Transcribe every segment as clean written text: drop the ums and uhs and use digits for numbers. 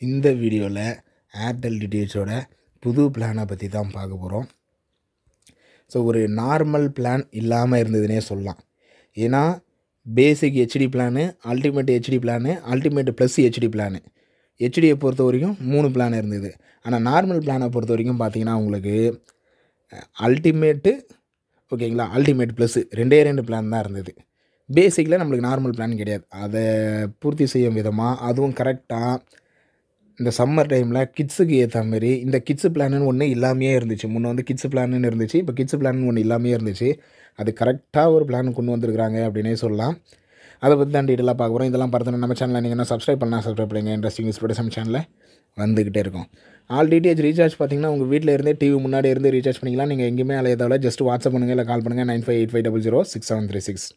இந்த வீடியோவில் ஏர்டெல் டிடிஹெச்சோட புது பிளானை பற்றி தான் பார்க்க போகிறோம். ஸோ ஒரு நார்மல் பிளான் இல்லாமல் இருந்ததுன்னே சொல்லலாம். ஏன்னா basic HD plan, ultimate HD plan, ultimate plus HD plan. ஹெச்டியை பொறுத்த வரைக்கும் 3 பிளான் இருந்தது. ஆனால் நார்மல் பிளானை பொறுத்த வரைக்கும் பார்த்தீங்கன்னா உங்களுக்கு அல்டிமேட்டு ஓகேங்களா, அல்டிமேட் ப்ளஸ்ஸு 2 பிளான் தான் இருந்தது. பேசிக்கில் நம்மளுக்கு நார்மல் பிளான் கிடையாது. அதை பூர்த்தி செய்யும் விதமாக அதுவும் கரெக்டாக இந்த சம்மர் டைமில் கிட்ஸுக்கு ஏற்ற மாரி இந்த கிட்ஸு பிளான்னு ஒன்று இல்லாமையே இருந்துச்சு. முன்னே வந்து கிட்ஸு பிளான்னு இருந்துச்சு, இப்போ கிட்ஸு பிளான்னு ஒன்று இல்லாமையே இருந்துச்சு. அது கரெக்டாக ஒரு பிளான் கொண்டு வந்திருக்கிறாங்க அப்படின்னே சொல்லலாம். அதை பற்றி தான் டீட்டெயிலாக பார்க்க போகிறோம். இதெல்லாம் பார்த்தோன்னா நம்ம சேனலில் நீங்கள் என்ன சப்ஸ்கிரைப் பண்ணுங்கள். இன்ட்ரெஸ்டிங் ஸ்பெடசம் சேனலில் வந்துக்கிட்டே இருக்கும். ஆல் டிடிஹெச் ரீசார்ஜ் பார்த்தீங்கன்னா உங்கள் வீட்டில் இருந்தே டிவி முன்னாடி இருந்து ரீசார்ஜ் பண்ணிக்கலாம். நீங்கள் எங்கேயுமே அலையதால ஜஸ்ட் வாட்ஸ்அப் பண்ணுங்கள், இல்லை கால் பண்ணுங்கள் 9585006736.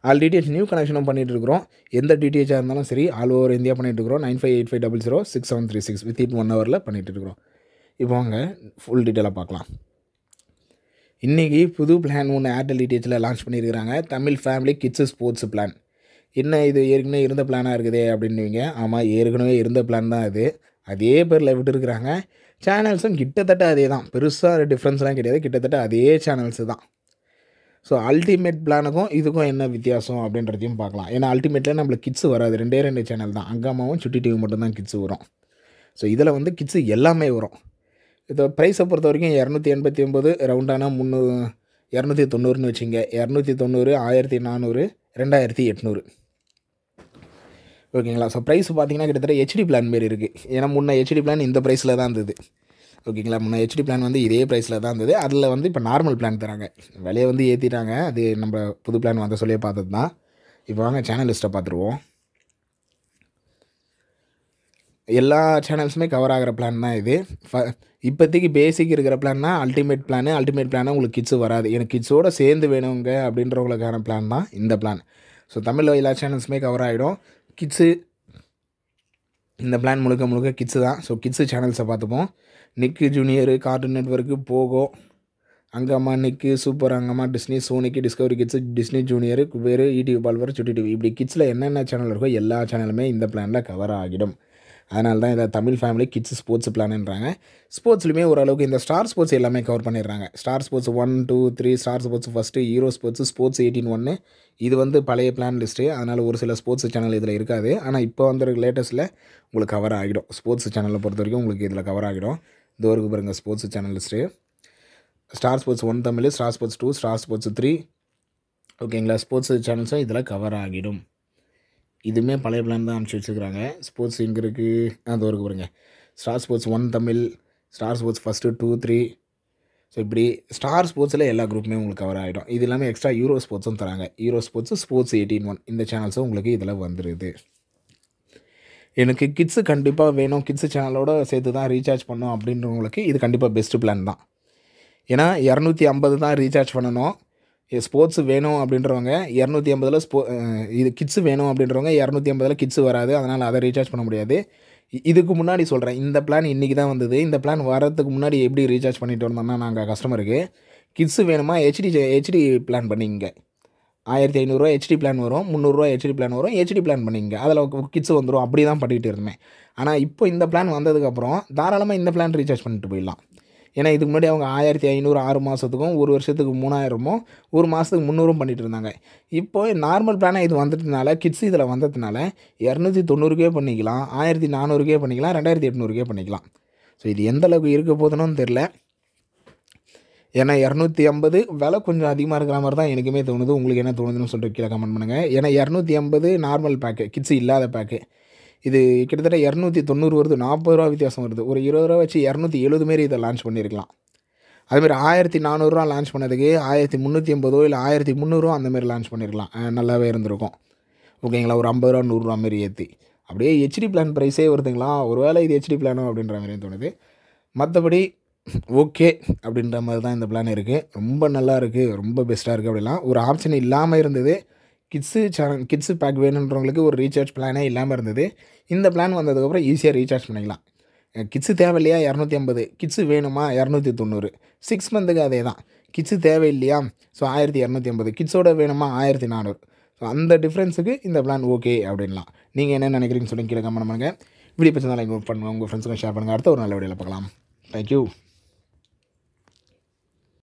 ஆல் டிடிஹெச் நியூ கனெக்ஷனும் பண்ணிகிட்ருக்கிறோம். எந்த டிடிஹெச்சாக இருந்தாலும் சரி ஆல் ஓவர் இந்தியா பண்ணிகிட்ருக்கிறோம். 9585006736 வித்தின் 1 ஹவரில் பண்ணிகிட்ருக்கிறோம். இப்போ வாங்க ஃபுல் டீட்டெயிலாக பார்க்கலாம். இன்றைக்கி புது பிளான் ஒன்று ஏர்டெல் டிடிஹெச்சில் லான்ச் பண்ணியிருக்கிறாங்க. Tamil family kids sports plan. என்ன இது ஏற்கனவே இருந்த பிளானாக இருக்குதே அப்படின்னுவீங்க. ஆமாம், ஏற்கனவே இருந்த பிளான் தான் இது. அதே பேரில் விட்டுருக்குறாங்க. சேனல்ஸும் கிட்டத்தட்ட அதே தான், பெருசாக டிஃப்ரென்ஸ்லாம் கிடையாது. கிட்டத்தட்ட அதே சேனல்ஸு தான். ஸோ அல்டிமேட் பிளானுக்கும் இதுக்கும் என்ன வித்தியாசம் அப்படின்றதையும் பார்க்கலாம். ஏன்னா அல்டிமேட்டில் நம்மளுக்கு கிட்ஸு வராது. 2 சேனல் தான், அங்காமாவும் சுட்டி டிவி மட்டும்தான் கிட்ஸு வரும். ஸோ இதில் வந்து கிட்ஸு எல்லாமே வரும். இதை ப்ரைஸை பொறுத்த வரைக்கும் 289 ரவுண்டானா 290ன்னு வச்சுங்க. 290, 1400, 2800 ஓகேங்களா. ஸோ ப்ரைஸ் பார்த்தீங்கன்னா கிட்டத்தட்ட ஹெச்டி பிளான் மாரி இருக்குது. ஏன்னா முன்னே ஹெச்டி பிளான் இந்த ப்ரைஸில் தான் இருந்தது. ஓகேங்களா, முன்னே ஹெச்டி பிளான் வந்து இதே ப்ரைஸில் தான் இருந்தது. அதில் வந்து இப்போ நார்மல் பிளான் தராங்க. விலையை வந்து ஏற்றிட்டாங்க. அது நம்ம புது பிளான் வந்த சொல்லியே பார்த்தது தான். இப்போ வாங்க சேனல் லிஸ்ட்டை பார்த்துருவோம். எல்லா சேனல்ஸுமே கவர் ஆகிற பிளான் தான் இது. இப்போதைக்கு பேசிக் இருக்கிற பிளான்னா அல்டிமேட் பிளானை உங்களுக்கு கிட்ஸு வராது. எனக்கு கிட்ஸோடு சேர்ந்து வேணுங்க அப்படின்றவங்களுக்கான பிளான் தான் இந்த பிளான். ஸோ தமிழில் எல்லா சேனல்ஸுமே கவர் ஆகிடும். கிட்ஸு இந்த பிளான் முழுக்க கிட்ஸு தான். ஸோ கிட்ஸு சேனல்ஸை பார்த்துப்போம். Nick Junior, Cartoon Network, Pogo, Hungama, Nick, Super Hungama, Disney, Sonic, Discovery Kids, Disney Junior, குபேரு, ஈடிவி பால்வர், சுட்டி டிவி, இப்படி கிட்ஸில் என்னென்ன சேனல் இருக்கோ எல்லா சேனலுமே இந்த பிளானில் கவர் ஆகிடும். அதனால தான் இதை தமிழ் ஃபேமிலி கிட்ஸ் ஸ்போர்ட்ஸ் பிளான்ன்றாங்க. ஸ்போர்ட்ஸ்லையுமே ஓரளவுக்கு இந்த ஸ்டார் ஸ்போர்ட்ஸ் எல்லாமே கவர் பண்ணிடுறாங்க. Star sports 1, 2, 3, star sports first, hero sports, sports 18 இது வந்து பழைய பிளான் லிஸ்ட்டு. அதனால் ஒரு சில ஸ்போர்ட்ஸ் சேனல் இதில் இருக்காது. ஆனால் இப்போ வந்து லேட்டஸ்ட்டில் உங்களுக்கு கவர் ஆகிடும். ஸ்போர்ட்ஸ் சேனலை பொறுத்த வரைக்கும் உங்களுக்கு இதில் கவர் ஆகிடும். இந்த ஒரு பாருங்கள் sports channel list. Star sports 1 Tamil, star sports 2, star sports 3 ஓகேங்களா. ஸ்போர்ட்ஸ் சேனல்ஸும் இதில் கவர் ஆகிடும். இதுவுமே பழைய பிளான் தான் அனுப்பிச்சி வச்சுருக்கிறாங்க. ஸ்போர்ட்ஸ் இங்கே இருக்குது, அது ஒரு பாருங்கள். Star sports 1 Tamil, star sports first 2, 3 so இப்படி ஸ்டார் ஸ்போர்ட்ஸில் எல்லா குரூப்புமே உங்களுக்கு கவர் ஆகிடும். இது இல்லாமல் எக்ஸ்ட்ரா ஹீரோ ஸ்போர்ட்ஸும் தராங்க. ஹீரோ ஸ்போர்ட்ஸு, ஸ்போர்ட்ஸ் 18 இந்த சேனல்ஸும் உங்களுக்கு இதில் வந்துடுது. எனக்கு கிட்ஸு கண்டிப்பாக வேணும், கிட்ஸு சேனலோடு சேர்த்து தான் ரீசார்ஜ் பண்ணோம் அப்படின்றவங்களுக்கு இது கண்டிப்பாக பெஸ்ட்டு பிளான் தான். ஏன்னா 250 தான் ரீசார்ஜ் பண்ணணும். ஸ்போர்ட்ஸ் வேணும் அப்படின்றவங்க 250 இது கிட்ஸு வேணும் அப்படின்றவங்க 250 கிட்ஸு வராது. அதனால் அதை ரீசார்ஜ் பண்ண முடியாது. இதுக்கு முன்னாடி சொல்கிறேன், இந்த பிளான் இன்றைக்கி தான் வந்தது. இந்த பிளான் வரதுக்கு முன்னாடி எப்படி ரீசார்ஜ் பண்ணிட்டு வந்தோம்னா, நாங்கள் கஸ்டமருக்கு கிட்ஸு வேணுமா ஹெச்டி பிளான் பண்ணிங்க. 1500 ஹெச்டி பிளான் வரும், 300 ஹெச்டி பிளான் வரும். ஹெச்டி பிளான் பண்ணிங்க, அதில் கிட்ஸு வந்துடும். அப்படி தான் பண்ணிகிட்டு இருந்தேன். ஆனால் இப்போ இந்த பிளான் வந்ததுக்கப்புறம் தாராளமாக இந்த பிளான் ரீசார்ஜ் பண்ணிட்டு போயிடலாம். ஏன்னா இதுக்கு முன்னாடி அவங்க 1500 6 மாதத்துக்கும், ஒரு வருஷத்துக்கு 3000 ஒரு மாதத்துக்கு 300 பண்ணிகிட்டு இருந்தாங்க. இப்போ நார்மல் பிளானாக இது வந்ததுனால, கிட்ஸ் இதில் வந்ததுனால 290 பண்ணிக்கலாம், 1400 பண்ணிக்கலாம், 2800 பண்ணிக்கலாம். ஸோ இது எந்த அளவுக்கு இருக்க போதுன்னு தெரில. ஏன்னா 250 விலை கொஞ்சம் அதிகமாக இருக்கிற மாதிரி தான் எனக்குமே தோணுது. உங்களுக்கு என்ன தோணுதுன்னு சொல்லிட்டு கீழே கமெண்ட் பண்ணுங்கள். ஏன்னா 250 நார்மல் பேக்கு, கிட்ஸு இல்லாத பேக்கு. இது கிட்டத்தட்ட 290 வருது. 40 ரூபா வித்தியாசம் வருது. ஒரு 20 ரூபா வச்சு 270 மாரி இதை லான்ச் பண்ணியிருக்கலாம். அதுமாரி 1400 லான்ச் பண்ணதுக்கு 1350 இல்லை 1300 அந்தமாரி லான்ச் பண்ணியிருக்கலாம். நல்லாவே இருந்திருக்கும். ஓகேங்களா, ஒரு 50 ரூபா 100 ரூபா மாரி ஏற்றி அப்படியே ஹெச்டி பிளான் ப்ரைஸே வருதுங்களா. ஒரு வேளை இது ஹெச்டி பிளானோ அப்படின்ற மாதிரியும் தோணுது. மற்றபடி ஓகே அப்படின்ற மாதிரி தான் இந்த பிளான் இருக்குது. ரொம்ப நல்லா இருக்குது, ரொம்ப பெஸ்ட்டாக இருக்குது. அப்படிலாம் ஒரு ஆப்ஷன் இல்லாமல் இருந்தது. கிட்ஸு பேக் வேணுன்றவங்களுக்கு ஒரு ரீசார்ஜ் பிளானே இல்லாமல் இருந்தது. இந்த பிளான் வந்ததுக்கப்புறம் ஈஸியாக ரீசார்ஜ் பண்ணிக்கலாம். கிட்ஸு தேவையில்லையா 250, கிட்ஸு வேணுமா 290, 6 மந்த்துக்கு அதே தான். கிட்ஸு தேவையில்லையா ஸோ 1250, கிட்ஸோட வேணுமா 1400. ஸோ அந்த டிஃப்ரென்ஸுக்கு இந்த பிளான் ஓகே அப்படின்லாம். நீங்கள் என்ன நினைக்கிறீங்கன்னு சொல்லி கீழே கமெண்ட் பண்ணுங்கள். வீடியோ பிடிச்சிருந்தா லைக் பண்ணுங்கள், உங்கள் ஃப்ரெண்ட்ஸுக்கும் ஷேர் பண்ணுங்கள். அடுத்த ஒரு நல்ல வீடியோவில் பார்க்கலாம். தேங்க்யூ.